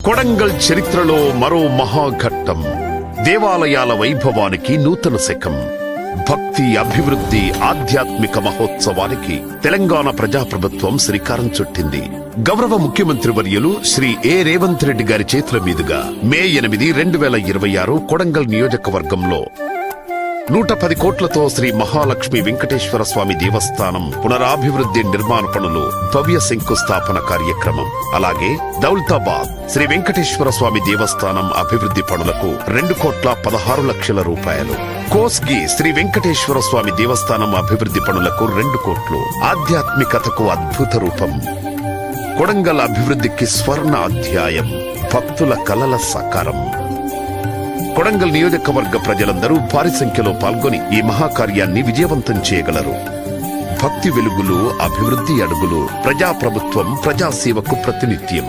కొడంగల్ చరిత్రలో మరో మహాఘట్టం. దేవాలయాల వైభవానికి నూతన శకం. భక్తి, అభివృద్ధి, ఆధ్యాత్మిక మహోత్సవానికి తెలంగాణ ప్రజాప్రభుత్వం శ్రీకారం చుట్టింది. గౌరవ ముఖ్యమంత్రి వర్యులు శ్రీ ఏ రేవంత్ రెడ్డి గారి చేతుల మీదుగా మే 8, 2026 కొడంగల్ నియోజకవర్గంలో 110 కోట్లతో శ్రీ మహాలక్ష్మి వెంకటేశ్వర స్వామి దేవస్థానం పునరాభివృద్ధి నిర్మాణ పనులు భవ్య శంకుస్థాపన కార్యక్రమం. అలాగే దౌలతాబాద్ శ్రీ వెంకటేశ్వర స్వామి దేవస్థానం అభివృద్ధి పనులకు 2,16,00,000 రూపాయలు. కోస్గి శ్రీ వెంకటేశ్వర స్వామి దేవస్థానం అభివృద్ధి పనులకు 2 కోట్లు. ఆధ్యాత్మికతకు అద్భుత రూపం. కొడంగల్ అభివృద్ధికి స్వర్ణ అధ్యాయం. భక్తుల కలల సాకారం. కొడంగల్ నియోజకవర్గ ప్రజలందరూ భారీ సంఖ్యలో పాల్గొని ఈ మహాకార్యాన్ని విజయవంతం చేయగలరు. భక్తి వెలుగులు, అభివృద్ధి అడుగులు. ప్రజాప్రభుత్వం, ప్రజాసేవకు ప్రతినిత్యం.